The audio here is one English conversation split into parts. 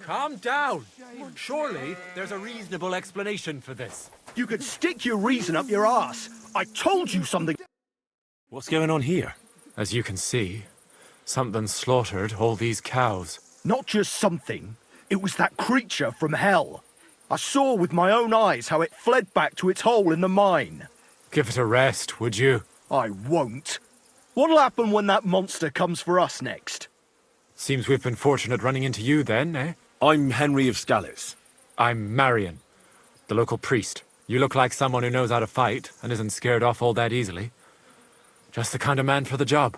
Calm down. Surely there's a reasonable explanation for this. You could stick your reason up your ass. I told you something. What's going on here? As you can see, something slaughtered all these cows. Not just something. It was that creature from hell. I saw with my own eyes how it fled back to its hole in the mine. Give it a rest, would you? I won't. What'll happen when that monster comes for us next? Seems we've been fortunate running into you then, eh? I'm Henry of Scalitz. I'm Marion, the local priest. You look like someone who knows how to fight and isn't scared off all that easily. Just the kind of man for the job.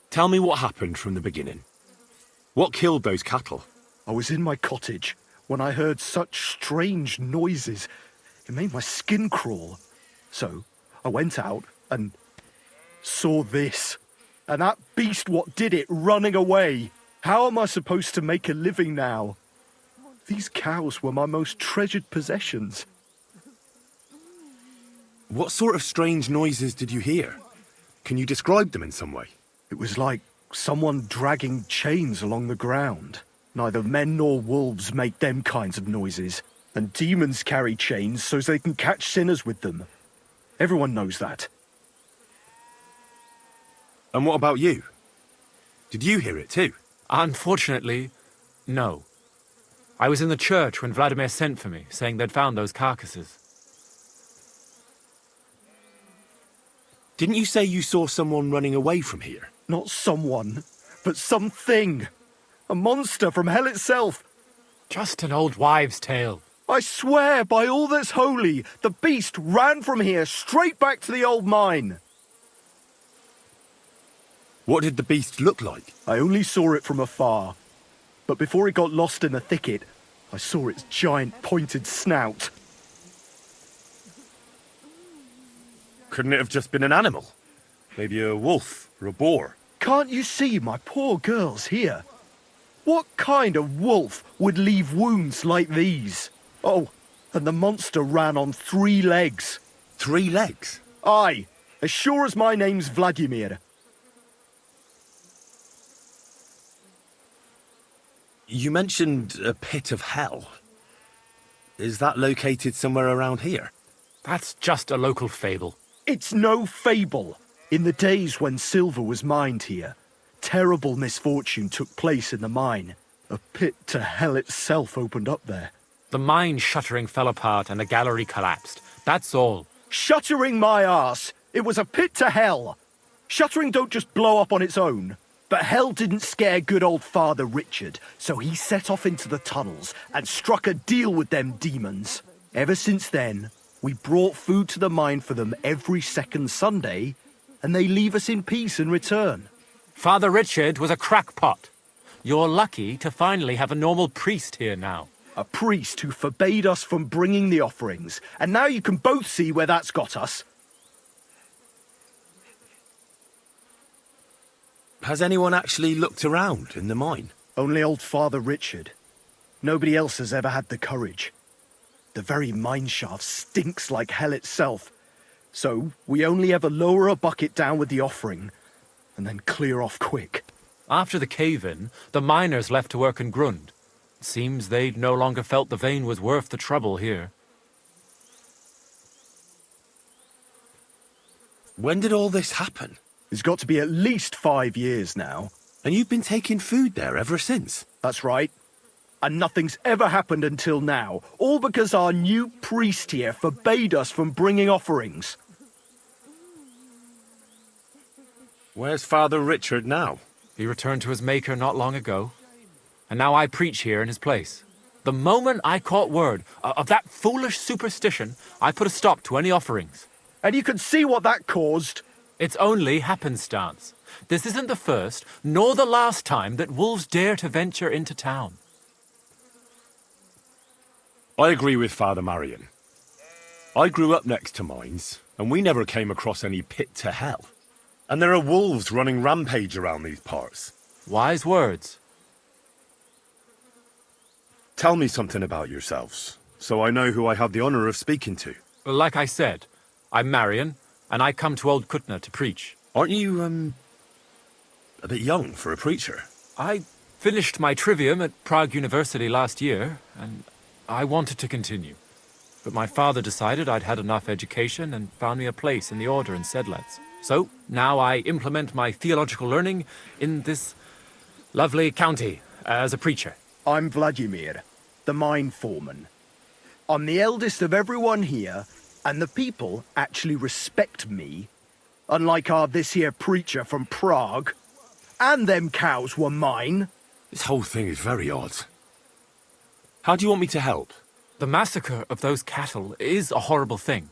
Tell me what happened from the beginning. What killed those cattle? I was in my cottage when I heard such strange noises. It made my skin crawl. So I went out and saw this. And that beast what did it running away. How am I supposed to make a living now? These cows were my most treasured possessions. What sort of strange noises did you hear? Can you describe them in some way? It was like someone dragging chains along the ground. Neither men nor wolves make them kinds of noises. And demons carry chains so they can catch sinners with them. Everyone knows that. And what about you? Did you hear it too? Unfortunately, no. I was in the church when Vladimir sent for me, saying they'd found those carcasses. Didn't you say you saw someone running away from here? Not someone, but something. A monster from hell itself. Just an old wives' tale. I swear by all that's holy, the beast ran from here straight back to the old mine. What did the beast look like? I only saw it from afar. But before it got lost in the thicket, I saw its giant pointed snout. Couldn't it have just been an animal? Maybe a wolf or a boar? Can't you see my poor girls here? What kind of wolf would leave wounds like these? Oh, and the monster ran on 3 legs. 3 legs? Aye, as sure as my name's Vladimir. You mentioned a pit of hell. Is that located somewhere around here? That's just a local fable. It's no fable. In the days when silver was mined here, terrible misfortune took place in the mine. A pit to hell itself opened up there. The mine shuttering fell apart and the gallery collapsed. That's all. Shuttering my arse! It was a pit to hell! Shuttering don't just blow up on its own. But hell didn't scare good old Father Richard, so he set off into the tunnels and struck a deal with them demons. Ever since then, we brought food to the mine for them every second Sunday, and they leave us in peace in return. Father Richard was a crackpot. You're lucky to finally have a normal priest here now. A priest who forbade us from bringing the offerings, and now you can both see where that's got us. Has anyone actually looked around in the mine? Only old Father Richard. Nobody else has ever had the courage. The very mine shaft stinks like hell itself. So we only ever lower a bucket down with the offering, and then clear off quick. After the cave-in, the miners left to work in Grund. Seems they'd no longer felt the vein was worth the trouble here. When did all this happen? It's got to be at least 5 years now. And you've been taking food there ever since? That's right. And nothing's ever happened until now, all because our new priest here forbade us from bringing offerings. Where's Father Richard now? He returned to his maker not long ago, and now I preach here in his place. The moment I caught word of that foolish superstition, I put a stop to any offerings. And you can see what that caused. It's only happenstance. This isn't the first, nor the last time that wolves dare to venture into town. I agree with Father Marion. I grew up next to mines, and we never came across any pit to hell. And there are wolves running rampage around these parts. Wise words. Tell me something about yourselves, so I know who I have the honor of speaking to. Like I said, I'm Marion, and I come to Old Kutna to preach. Aren't you, a bit young for a preacher? I finished my trivium at Prague University last year, and I wanted to continue. But my father decided I'd had enough education and found me a place in the order in Sedlets. So now I implement my theological learning in this lovely county as a preacher. I'm Vladimir, the mine foreman. I'm the eldest of everyone here, and the people actually respect me. Unlike our this here preacher from Prague. And them cows were mine. This whole thing is very odd. How do you want me to help? The massacre of those cattle is a horrible thing.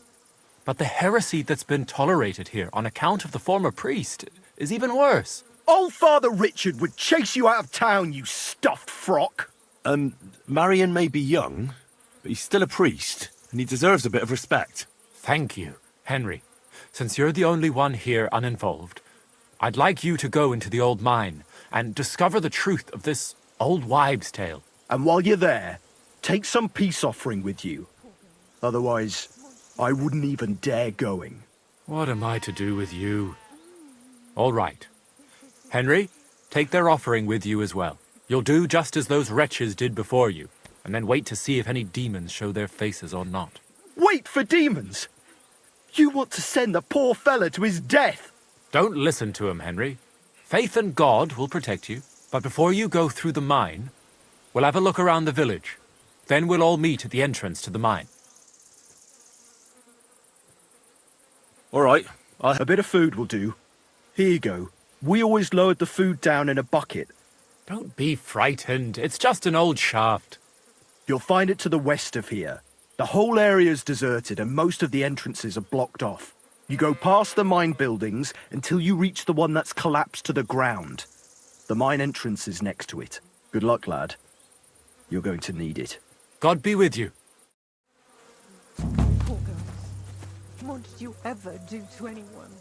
But the heresy that's been tolerated here on account of the former priest is even worse. Old Father Richard would chase you out of town, you stuffed frock. Marion may be young, but he's still a priest, and he deserves a bit of respect. Thank you, Henry. Since you're the only one here uninvolved, I'd like you to go into the old mine and discover the truth of this old wives' tale. And while you're there, take some peace offering with you. Otherwise, I wouldn't even dare going. What am I to do with you? All right. Henry, take their offering with you as well. You'll do just as those wretches did before you, and then wait to see if any demons show their faces or not. Wait for demons? You want to send the poor fella to his death? Don't listen to him, Henry. Faith in God will protect you. But before you go through the mine, we'll have a look around the village. Then we'll all meet at the entrance to the mine. All right. A bit of food will do. Here you go. We always lowered the food down in a bucket. Don't be frightened. It's just an old shaft. You'll find it to the west of here. The whole area's deserted and most of the entrances are blocked off. You go past the mine buildings until you reach the one that's collapsed to the ground. The mine entrance is next to it. Good luck, lad. You're going to need it. God be with you. Poor girls. What did you ever do to anyone?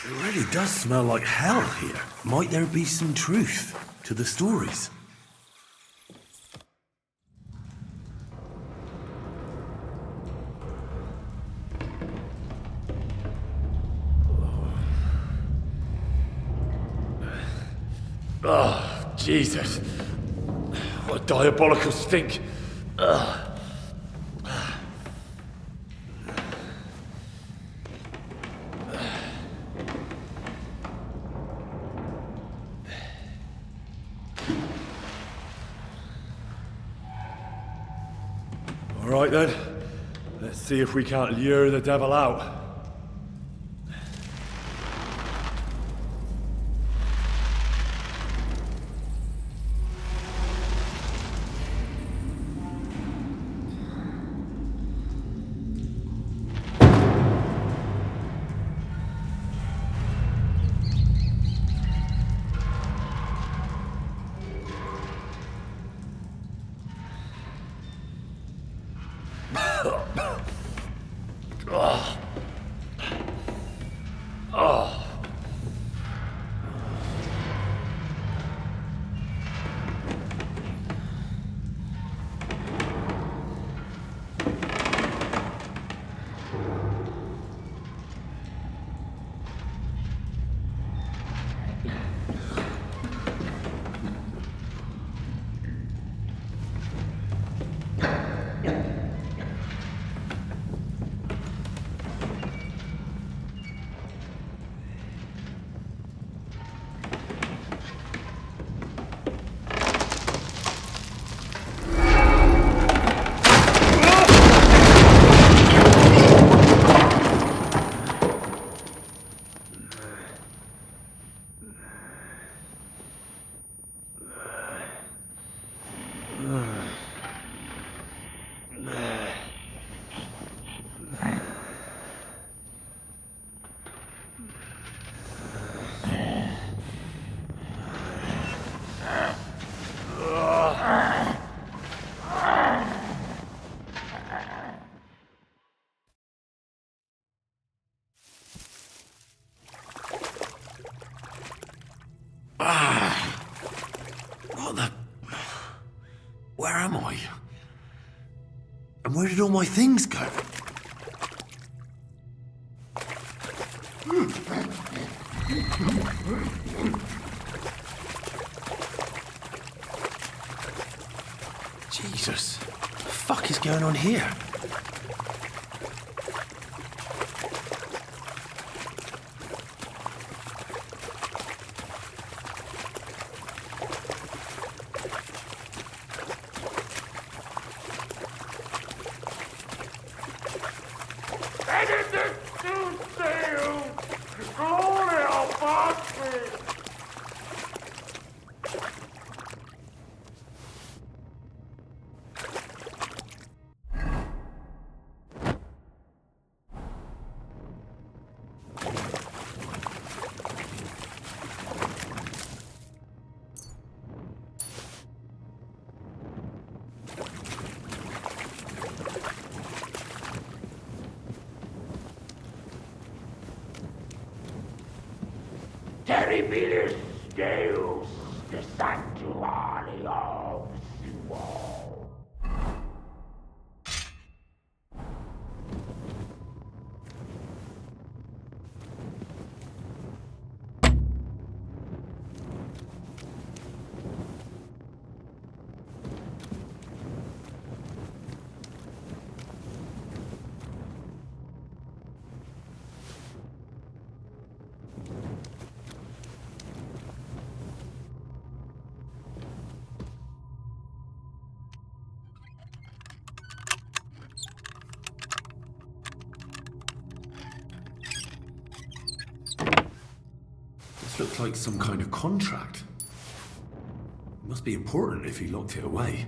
It really does smell like hell here. Might there be some truth to the stories? Oh, Jesus. What a diabolical stink. All right then. Let's see if we can't lure the devil out. Where am I? And where did all my things go? Jesus, what the fuck is going on here? Terribilis Deus, the sanctuary of Suo. This looks like some kind of contract. It must be important if he locked it away.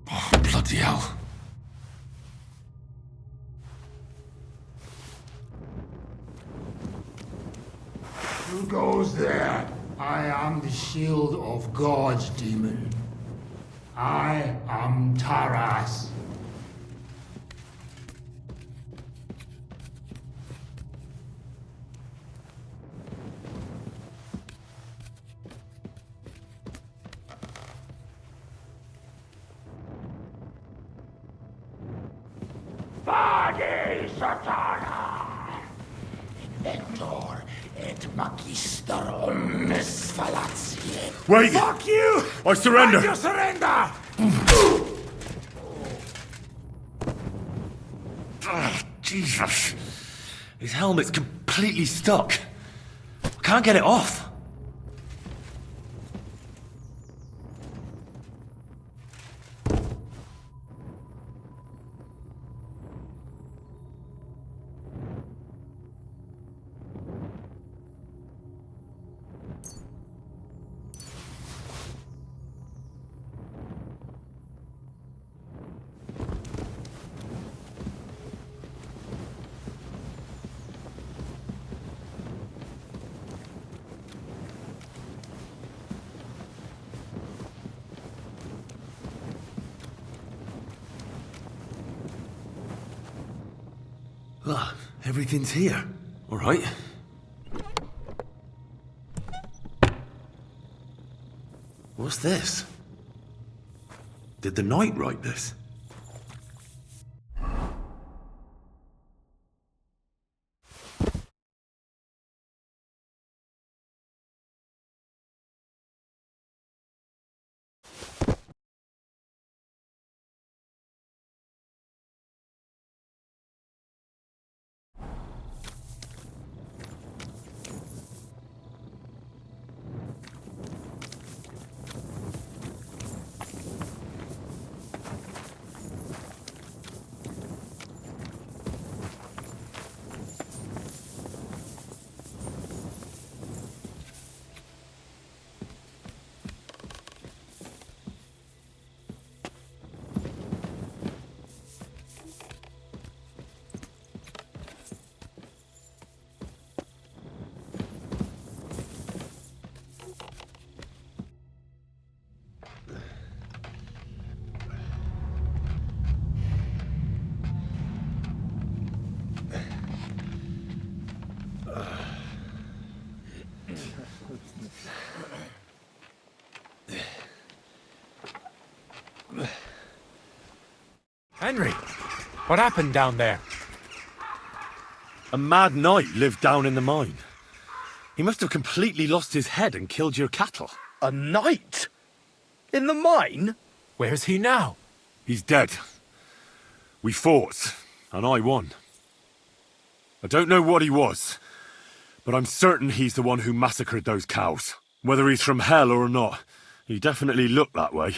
Oh, bloody hell. Who goes there? I am the shield of God's demon. I am Taras. Vade Satana! Inventor et magister omnes fallaciae. Wait! Fuck you! I surrender! Why'd you surrender? Ah, Jesus. His helmet's completely stuck. I can't get it off. Ah, everything's here. All right. What's this? Did the knight write this? Henry, what happened down there? A mad knight lived down in the mine. He must have completely lost his head and killed your cattle. A knight? In the mine? Where's he now? He's dead. We fought, and I won. I don't know what he was, but I'm certain he's the one who massacred those cows. Whether he's from hell or not, he definitely looked that way.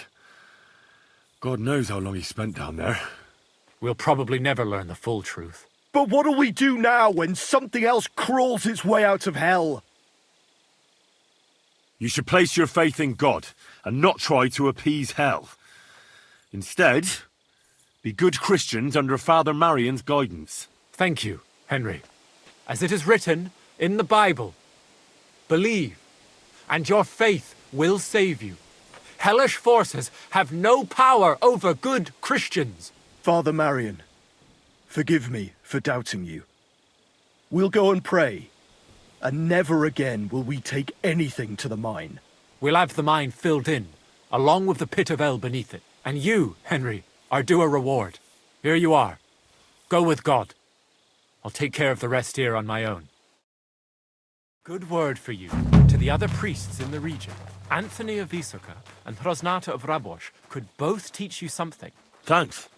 God knows how long he spent down there. We'll probably never learn the full truth. But what'll we do now when something else crawls its way out of hell? You should place your faith in God and not try to appease hell. Instead, be good Christians under Father Marion's guidance. Thank you, Henry. As it is written in the Bible, believe, and your faith will save you. Hellish forces have no power over good Christians. Father Marion, forgive me for doubting you. We'll go and pray, and never again will we take anything to the mine. We'll have the mine filled in, along with the pit of hell beneath it. And you, Henry, are due a reward. Here you are. Go with God. I'll take care of the rest here on my own. Good word for you to the other priests in the region. Anthony of Isoka and Hrosnata of Rabosh could both teach you something. Thanks.